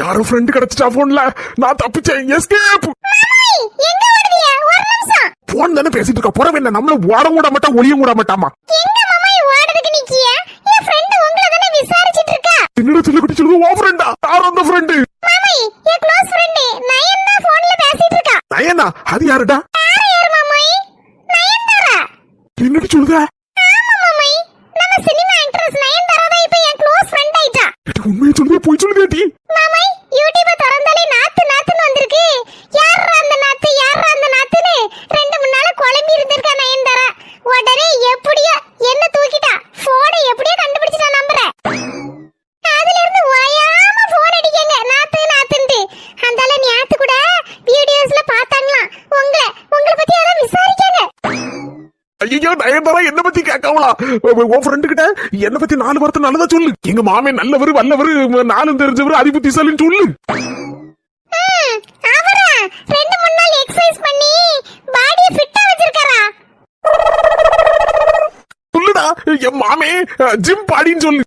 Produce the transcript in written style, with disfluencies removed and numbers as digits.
யாரும் ஃப்ரெண்ட் கிடைச்சிட்டா போன்ல, நான் தப்பிச்சேன். எஸ்கேப். எங்க ஓடுதியா? ஒரு நிமிஷம். போன் தானே பேசிட்டு இருக்க. புறவே என்ன நம்மள ஓட கூட மாட்டா, ஒளிய கூட மாட்டாமா. எங்க மாமாய் ஓடுறதுக்கு நிக்கியா? என் ஃப்ரெண்ட் உங்களை தானே விசாரிச்சிட்டு இருக்கா. என்னடா சொல்லி குட்டி சொல்லுங்க. ஓ ஃப்ரெண்டா? யார் அந்த ஃப்ரெண்ட்? மாமாய் என் க்ளோஸ் ஃப்ரெண்ட் நயன் தான் போன்ல பேசிட்டு இருக்கா. நயனா? அது யாருடா? யார் மாமாய்? நயன்தாரா. என்னடி சொல்லுத? ஆமா மாமாய், நம்ம சினிமா ஆக்ட்ரஸ் நயன்தாரா தான் இப்ப என் க்ளோஸ் ஃப்ரெண்ட் ஆயிட்டா. உண்மையை சொல்லுதே போய் சொல்லுதேடி? மாமாய் யூடியூப திறந்தாலே நாத்துன்னு வந்திருக்கு. யாரா அந்த நாத்து, யாரா அந்த நாத்துன்னு 2-3 நாளா குழம்பி இருந்திருக்கா நயன்தாரா. உடனே எப்படியோ என்ன தூக்கிட்டா. போனை எப்படியோ கண்டுபிடிச்சிட்டா நம்புறேன். அதுல இருந்து ஓயாம போன் அடிக்கங்க நாத்துன்ட்டு. அந்தால நேத்து கூட வீடியோஸ்ல பார்த்தாங்களாம். உங்களை பத்தி யாரும் விசாரிக்காங்க. ஐயோ நயன்தாரா என்ன பத்தி கேட்கவளா? உன் ஃப்ரெண்டு கிட்ட என்ன பத்தி 4 வார்த்தை நல்லதா சொல்லு. எங்க மாமே நல்லவரு, வல்லவரு, நானும் தெரிஞ்சவரு, அதிபுத்திசாலின்னு சொல்லு. அவரா 2-3 நாள் எக்சர்சைஸ் பண்ணி பாடியை ஃபிட்டா வச்சிருக்காரா. சொல்லுடா. என் மாமே ஜிம் பாடின்னு சொல்லு.